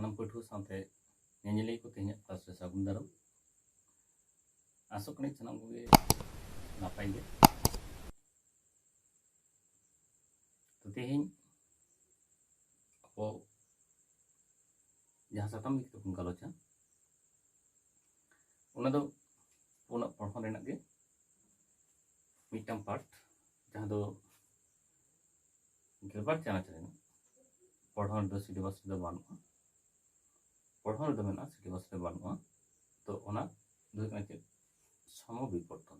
सानाम पठुआ साथे नेनेलिया को तेहना क्लास रे सागुन दाराम आसो कनी सानाम कोगे नापाय गे तो तेहें अब जहाँ साताम इदी कतेबन गालोचा उना दो पुना पढ़हन रेनाग गे मिदटां पार्ट जहाँ दो गेलबार चानाच रेना पढ़हन दो सिलेबास रे बानुआ पढ़हन दो मेना सिलेबास रे बानुआ तो ओना दो कना चेद सम विवर्तन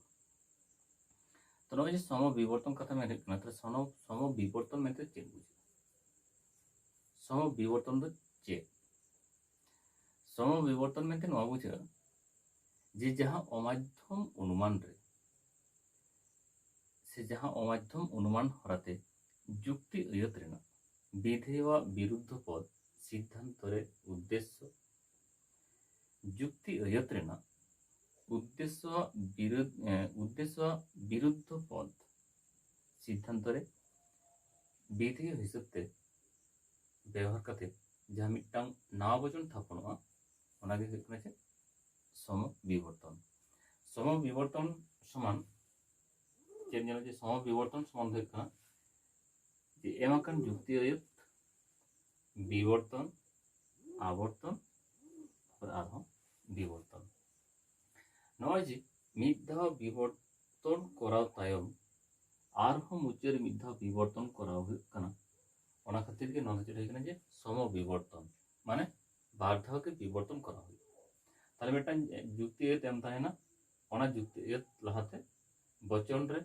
तो नय सम विवर्तन कथा मेन कना तो सम विवर्तन मेनते चेद बुझे सम विवर्तन दो चेद सम विवर्तन मेनते नवा बुझे जे जहाँ अमाध्यम अनुमान रे से जहाँ अमाध्यम अनुमान हराते जुक्ति अयत रेना विधेय व विरुद्ध पद सिद्धांत रे उद्देश्य जुक्ति अयत रेना उद्देश्य विरुद्ध पद सिद्धांत रे विधेय हिसाब ते व्यवहार करते जहाँ मिदटां नावा वचन थापणोआ ओनागे हुयुग कना जे सम विवर्तन समान चेद नेला जे सम विवर्तन समान हुयुग कना जे एमाकान जुक्ति अयत विवर्तन आवर्तन और आरहं विवर्तन नय जे मिद धाव विवर्तन कराव तायम आरहं मुचाद मिद धाव विवर्तन कराव हुयुग कना ओना खातिर गे नोंद चेद हुयुग कना जे सम विवर्तन माने बार धाव के विवर्तन कराव हुयुग ताहले मिदटां जुक्ति अयत एम ताहेना ओना जुक्ति अयत लाहाते वचन रे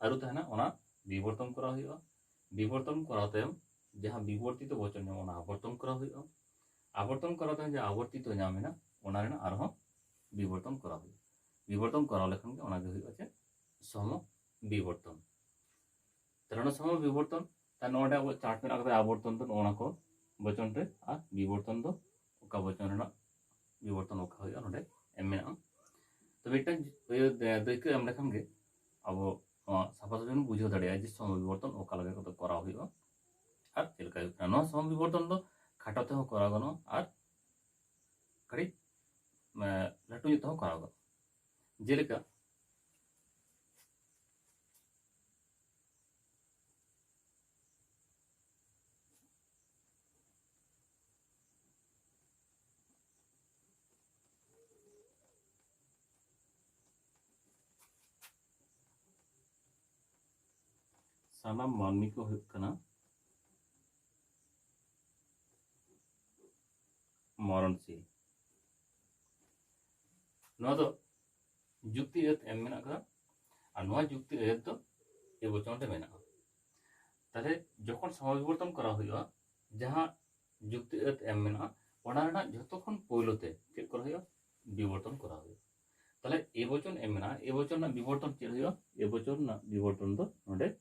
आरु ताहेना ओना विवर्तन कराव हुयुगा विवर्तन कराव तायम जहाँ विवर्तित वचन ᱧᱟᱢ ओना आवर्तन कराव हुयुगा आवर्तन कराव तायम जे आवर्तित ᱧᱟᱢᱮᱱᱟ ओना रेना आरहं विवर्तन कराव हुयुगा विवर्तन कराव लेखान गे ओना गे हुयुगा जे सम विवर्तन ताहले सम विवर्तन ता नोडे अब चार्ट मेना कदा आवर्तन तो ओना को वचन रे आ विवर्तन दो ओका वचन रेना विवर्तन ओका हुयुगा नोडे एम मेना तो मिदटां दैको एम लेखान गे अब साफा साफी बुझाव दाड़ेया जे सम विवर्तन ओका लगे कत कराव हुयुगा और चेलका हुयुग कना नोआ सम विवर्तन दो खाटो ते हो कराव गानोआ और कड़ी लाटू ᱧᱚᱜ तेहो कराव गानोआ जेलेका सानाम मानमी को हुयुग कना मरणशील नोआ दो जुक्ति अयत एम मेना कदा और नोआ जुक्ति अयत दो ए वचन रे मेना ताहले जखन सम विवर्तन कराव हुयुगा जहाँ जुक्ति अयत एम मेना ओना रेना जतो खन पोयलोते चेद करा हुयुगा विवर्तन कराव हुयुगा ताहले ए वचन एम मेना ए वचन ना विवर्तन चेद हुयुगा ए वचन ना विवर्तन दो नोडे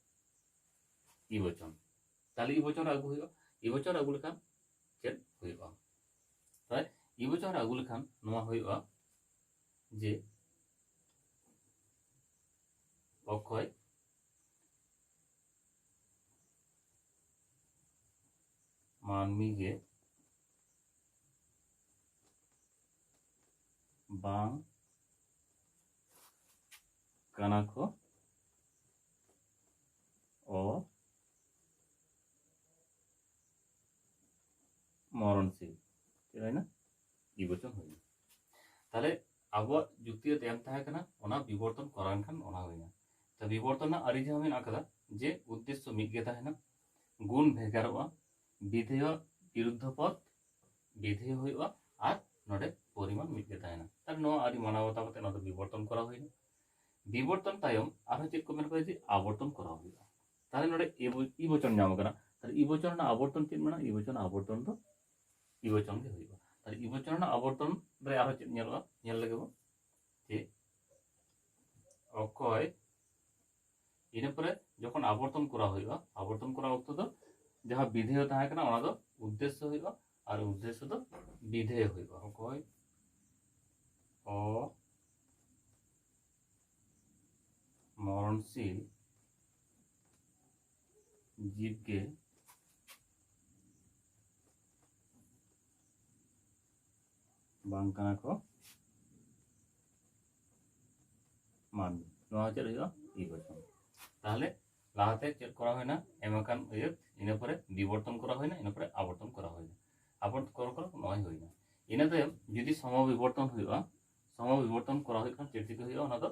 ई वचन ताहले ई वचन आगु हुयुगा ई वचन आगु लेखान चेद हुयुगा ताहले ई वचन आगु लेखान नोआ हुयुगा जे अक्षय मानमी गे बांग काना को मरणशील चेदायना ई वचन हुयना ताहले आबो जुक्ति एम ताहे कना ओना विवर्तन करान खान ओना हुयना तो विवर्तन आरि जहाँ मेना कदा जे उद्देश्य मिद गे ताहेना गुण भेगारोआ विधेय विरुद्ध पद विधेय हुयुगा और नोडे परिमाण मिद गे ताहेना ताहले नोआ आरि माना बाता कते नोडे विवर्तन करा हुयना विवर्तन तायम आरो चेद को मेन करे जे आवर्तन करा हुयुगा ताहले नोडे ई वचन ᱧᱟᱢ कना ताहले ई वचन ना आवर्तन चेद मेना ई वचन आवर्तन दो ई वचन गे हुयुगा ताहले ई वचन ना आवर्तन रे आरो चेद ᱧᱮᱞᱚᱜᱼᱟ ᱧᱮᱞ लगे बो जे अक्षय इन परे जखन आवर्तन करा हुयुगा आवर्तन करा वक्त दो जहाँ विधेय ताहे कना ओना दो उद्देश्य हुयुगा और उद्देश्य दो विधेय हुयुगा अक्षय मरणशील जीव के ᱵᱟᱝ ᱠᱟᱱᱟ ᱠᱚ ᱢᱟᱹᱱᱢᱤ ᱱᱚᱣᱟ ᱪᱮᱫ ᱦᱩᱭᱩᱜᱼᱟ ই বচন। তাহলে লাহাতে চেক করা হয় না এমাকান ইয়ত ইনা পরে বিবর্তন করা হয় না ইনা পরে আবর্তন করা হয় না আবর্তন করা নয় হয় না ইনাতে যদি সমবিবর্তন হইবা সমবিবর্তন করা হয় কারণ চেক দিকে হইবা ওনা তো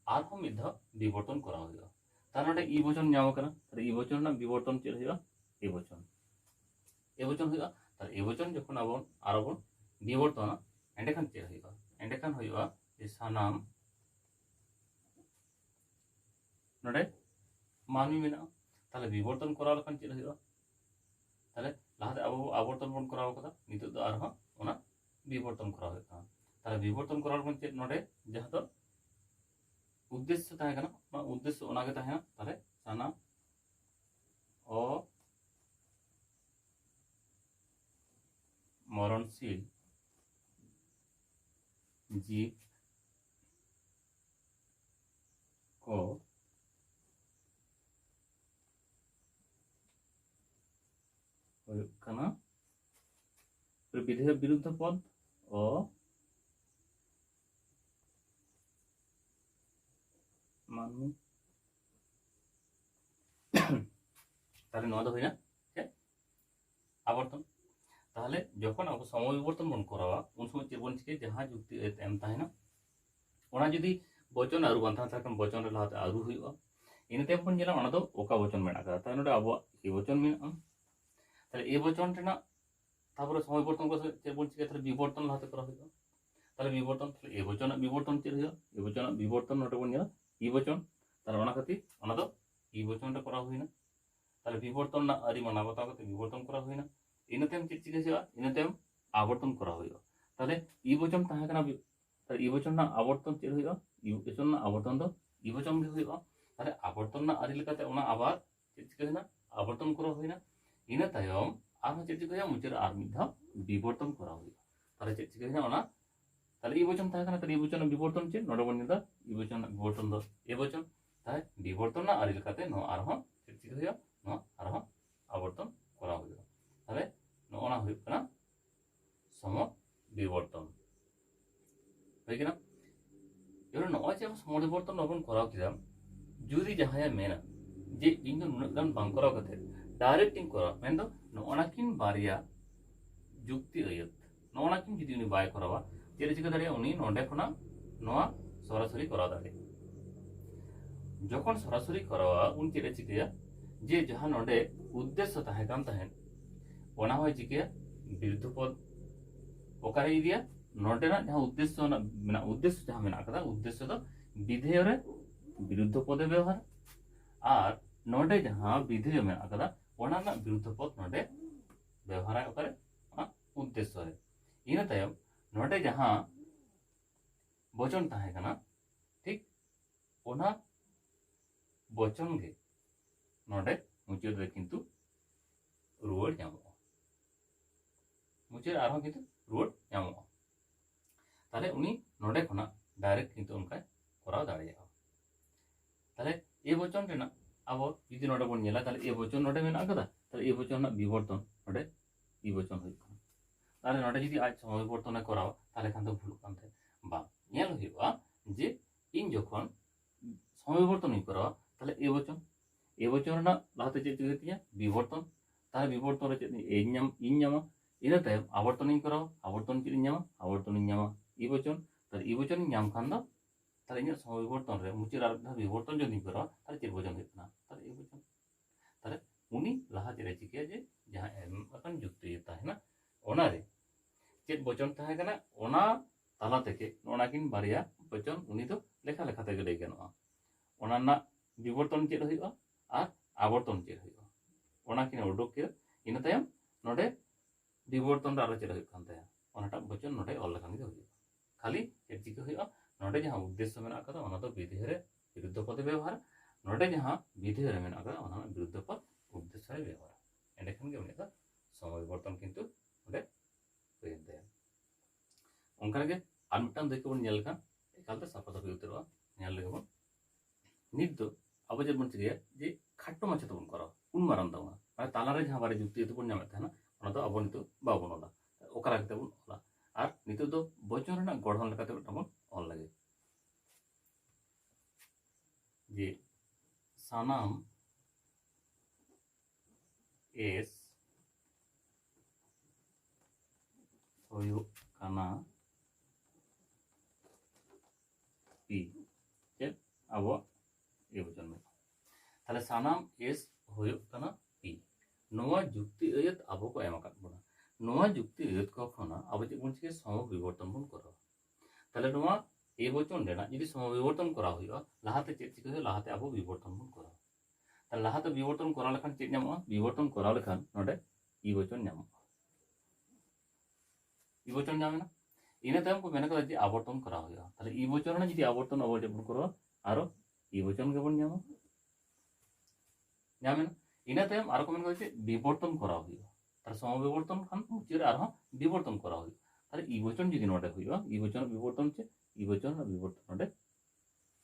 আরহম মিধ বিবর্তন করা হইবা তার নডে ই বচন ᱧᱟᱢ ᱠᱟᱱᱟ তাহলে ই বচন না বিবর্তন চেক হইবা ই বচন হইবা তাহলে ই বচন যখন আবন আরবন বিবর্তন এন্ডেখান চেক হইবা এন্ডেখান হইবা যে সানাম नोडे मानवी मेना ताले विवर्तन करा लखन चेद हुआ ताले लाहाते अब आवर्तन बन कराव कदा नितो दो आरहा ओना विवर्तन करा हुआ ताले विवर्तन करा लखन चेद नोडे जहां तो उद्देश्य ताहे कना ना उद्देश्य ओनागे ताहे ना ताले साना ओ मरणशील जीव को विधेय विरुद्ध पद और मानवी তাহলে নয় তো হয় না আবর্তন তাহলে যখন আবো সমবিবর্তন বন করাওয়া উন সময় চে বন চিকে যাহা যুক্তি এম তাহেনা ওনা যদি বচন আরু বান্ধা থাকেন বচন রে লাহাতে আরু হইবা ইনাতে বন জেলা ওনা তো ওকা বচন মেনা কাদা তাই নডে আবো এই বচন মেনা তাহলে এই বচন রেনা তারপরে সমবিবর্তন করে চে বন চিকে তাহলে বিবর্তন লাহাতে করা হইবা তাহলে বিবর্তন তাহলে এই বচন বিবর্তন চে হইবা এই বচন বিবর্তন নডে বন জেলা ই বচন তাহলে ওনা খাতি ওনা তো ই বচনটা করা হই না তাহলে বিবর্তন না আরি মানা কথা করতে বিবর্তন করা হয় না ইনাতে আমি চেক চিকে যাওয়া ইনাতে আবর্তন করা হইবা তাহলে ই বচন তাহে কানা তাহলে ই বচন না আবর্তন চেক হইবা ই বচন না আবর্তন তো ই বচন भी হইবা তাহলে আবর্তন না আরি লেকাতে ওনা আবার চেক চিকে না আবর্তন করা হয় না ইনা তায়ম আর চেক চিকে যা মুচের আর মিধা বিবর্তন করা হইবা তাহলে চেক চিকে না ওনা তাহলে ই বচন তাহে কানা তাহলে ই বচন বিবর্তন চে নডে বন নিদা ই বচন বিবর্তন দ এ বচন তাই বিবর্তন না আরি লেকাতে ন আর হ চেক চিকে হইয়া আর আবর্তন করা হইবা তাহলে নওনা হইব না সম বিবর্তন হই কিনা এবার নয় যে সমবিবর্তন নবন করাও কিদাম যদি যাহায়া মেনা যে ইন দো নুনাগ গান বাং করাও কাতে ডাইরেক্টিং করা মেন দো নওনা কিন বারিয়া যুক্তি আয়ত নওনা কিন যদি উনি বাই করাবা যেটা চিকা দাঁড়িয়ে উনি নডে খনা নয়া সরাসরি করা দাঁড়িয়ে যখন সরাসরি করাওয়া উনি যেটা চিকা যে যাহা নডে উদ্দেশ্য তাহে কান তাহেন ওনা হয় চিকে বিরুদ্ধ পদ ওকারে দিয়া নডে না যাহা উদ্দেশ্য না মানে উদ্দেশ্য যাহা মেনা কাদা উদ্দেশ্য তো বিধেয় রে বিরুদ্ধ পদে ব্যবহার আর নডে যাহা বিধেয় মেনা কাদা ওনা না বিরুদ্ধ পদ নডে ব্যবহার ওকারে উদ্দেশ্য রে ইনা তায়ম নডে যাহা বচন তাহে কানা ঠিক ওনা বচন गे नोडे मुचाद रे किंतु रुवाड़ ᱧᱟᱢᱚᱜᱼᱟ मुचाद आरहᱚᱸ किंतु रुवाड़ ᱧᱟᱢᱚᱜᱼᱟ ताले उनी नोडे खना डायरेक्ट किंतु उनका कराव दाड़ेया ताले ए बचन रेना अब यदि नोडे बन नेला ताले ए बचन नोडे मेना कदा ताले ए बचन ना विवर्तन नोडे इ बचन होय खान ताले नोडे यदि आज समविवर्तन कराव ताले खान तो भूल कान थे बा नेल होइबा जे इन जखन समविवर्तन कराव ताले ए बचन ए बचन ना लाहाते चेक चिके विवर्तन ताले विवर्तन रे चेक इन ᱧᱟᱢᱟ इना तायम आवर्तन कराव आवर्तन चेक ᱧᱟᱢᱟ आवर्तन ᱧᱟᱢᱟ इ बचन ताले इ बचन ᱧᱟम खान दो ताले इन समविवर्तन रे मुचाद आर विवर्तन जदि कराव ताले चेक बचन होय ना ताले ए बचन ताले उनी लाहा चेक चिके जे जहां एम अकन जुक्ति ताहे ना ओना रे चेक बचन ताहे कना ओना ताला तेके ओना किन बारिया बचन उनी तो लेखा लेखा तेगे लई गनोआ ओना ना विवर्तन चेक होइबा আর আবর্তন চেক হইবা ওনা কিনা উডুক কে ইনা তায়ম নডে বিবর্তন আরো চেক হই কান তায়া ওনাটা বচন নডে অল লেখান গে হইবা খালি এর চিকে হইবা নডে যাহা উদ্দেশ্য মেনা কাদা ওনা তো বিধেয় রে বিরুদ্ধ পদে ব্যবহার নডে যাহা বিধেয় রে মেনা কাদা ওনা বিরুদ্ধ পদ উদ্দেশ্য রে ব্যবহার এন্ড এখান গে উনিটা সমবিবর্তন কিন্তু নডে হইন তায়া অঙ্কার গে আর মিটান দেখে বন নেল কান একালতে সাফা সাফি উত্তরবা নেল লেগে বন নিত দো अब जब बन चिके जे खाट्टो माछा तबन करा उन मारान तावना माने तालारे जहां बारे जुक्ति तो बन ᱧᱟᱢᱮ थाना ओना तो अब नितो बाबन ओला ओकरा के तबन ओला आर नितो नितोग दो बचन रेना गढ़न लेकाते मिदटांग बन ऑल लगे जे सानाम एस हुयुग काना पी चेद अब ये वचन में ताहले सानाम एस हुयुग काना पी नोआ जुक्ति अयत अब को एम आकाद बोना नोआ जुक्ति अयत को खना अब चेद बन चिके सम विवर्तन बन करा ताहले नोआ ए वचन रेना यदि सम विवर्तन करा हुयुगा लाहाते चेद चिके हुयुगा लाहाते अब विवर्तन बन करा ताहले लाहाते विवर्तन करा लेखान चेद ᱧᱟᱢᱚᱜᱼᱟ विवर्तन करा लेखान नोडे ई वचन ᱧᱟᱢᱚᱜᱼᱟ ई वचन ᱧᱟᱢᱮᱱᱟ ᱤᱱᱟᱹ ᱛᱟᱭᱚᱢ ᱠᱚ ᱢᱮᱱ ᱠᱟᱫᱟ ᱡᱮ ᱟᱵᱚᱨᱛᱚᱱ ᱠᱚᱨᱟᱣ ᱦᱩᱭᱩᱜᱼᱟ ᱛᱟᱦᱞᱮ ई वचन ᱨᱮᱱᱟᱜ ᱡᱩᱫᱤ ᱟᱵᱚᱨᱛᱚᱱ ᱟᱵᱚ ᱪᱮᱫ ᱵᱚᱱ ᱠᱚᱨᱟᱣᱟ ᱟᱨᱚ ई वचन ᱜᱮᱵᱚᱱ ᱧᱟᱢᱟ ᱧᱟᱢᱮᱱᱟ ᱤᱱᱟᱹ ᱛᱟᱭᱚᱢ ᱟᱨᱚ ᱠᱚ ᱢᱮᱱ ᱠᱟᱫᱟ ᱡᱮ বিবর্তন করা ᱦᱩᱭᱩᱜᱼᱟ ᱛᱟᱦᱞᱮ ᱥᱚᱢ বিবর্তন ᱠᱷᱟᱱ ᱢᱩᱪᱟᱹᱫ ᱨᱮ ᱟᱨᱦᱚᱸ বিবর্তন করা ᱦᱩᱭᱩᱜᱼᱟ ᱛᱟᱦᱞᱮ ई वचन ᱡᱩᱫᱤ ᱱᱚᱰᱮ ᱦᱩᱭᱩᱜᱼᱟ ई वचन বিবর্তন ᱪᱮ ई वचन ᱨᱮᱱᱟᱜ বিবর্তন ᱱᱚᱰᱮ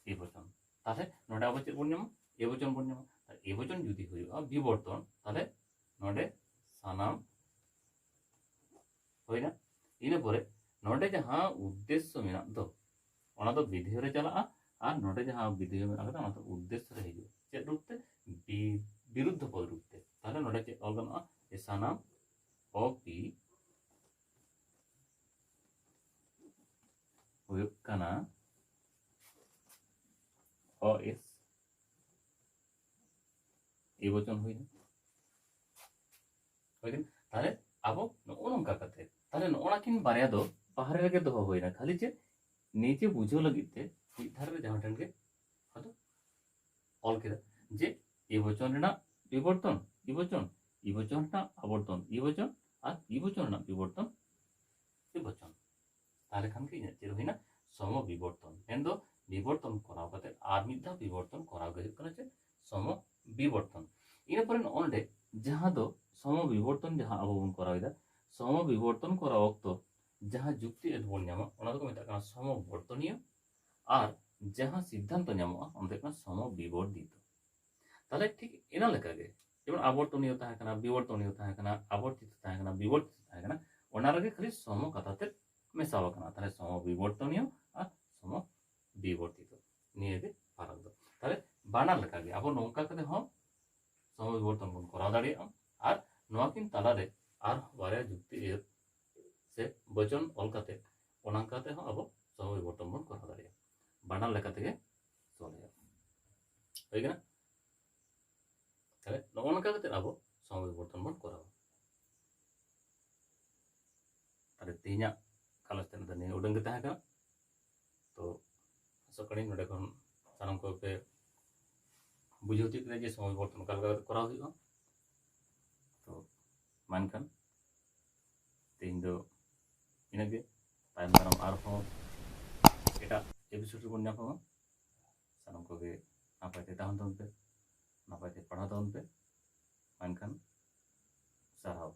ई वचन ᱛᱟᱦᱞᱮ ᱱᱚᱰᱮ ᱟᱵᱚ ᱪᱮᱫ ᱵᱚᱱ ᱧᱟᱢᱟ ए वचन ᱵᱚᱱ ᱧᱟᱢᱟ ए वचन जुदी हुआ विवर्तन ताले नोडे सानाम होइना इने परे नोडे जहां उद्देश्य मेना दो ओना दो विधेय रे चला और नोडे जहां विधेय मेना कदा ओना दो उद्देश्य रे हिजु चेद रूप ते विरुद्ध पद रूप ते ताले नोडे चेद ऑल गनआ ए सानाम ओ पी हुयुग काना ओ एस ए वचन हुईना ताहले अब नोओ नोंका कते ताहले नोना किन बारया दो बाहर रेगे दो होइना खाली चे नीचे बुझो लगित ते मिद धार रे जहां ठन के अदो ऑल केदा जे ए वचन रेना विवर्तन ई वचन ना आवर्तन ई वचन और ई वचन ना विवर्तन ए वचन ताहले खान के चे होइना सम विवर्तन एंदो विवर्तन कराव कते आर मिद धा विवर्तन कराव गए कना चे सम विवर्तन इन पर नोडे जहां दो सम विवर्तन जहां अब बन कराइदा सम विवर्तन करा वक्त जहां जुक्ति बन ᱧᱟᱢᱟ ओना दो मेता कना सम वर्तनीय और जहां सिद्धांत ᱧᱟᱢᱚᱜᱼᱟ ओना कना सम विवर्तित ताले ठीक एना लेका गे जेमन आवर्तनीय ताहे कना विवर्तनीय ताहे कना आवर्तित ताहे कना विवर्तित ताहे कना ओना रगे खाली सम कथाते मेसावा कना ताले सम विवर्तनीय और सम विवर्तित निये गे फाराक दो ताले बानार लेका गे अब नोंका कते हो सम विवर्तन बन करा दाड़िया और नोआ किन ताला रे और बारे जुक्ति से वचन ऑल कते ओना कते हो अब सम विवर्तन बन करा दाड़िया बानार लेका तेगे चले होइगना ताले नोना कते अब सम विवर्तन बन करा ताले तेहिया कालस तेन दने उडंग ताहे का तो सकड़ी नोडे खन सानम को पे बुझौती के जे समय विवर्तन करा हुआ तो मानखान तेज दो इनगे तायम दाराम आरहों एटा एपिसोड बन नामा सानम को नापायते ताहन पे नापायते पढ़ा पे मानखान साराव।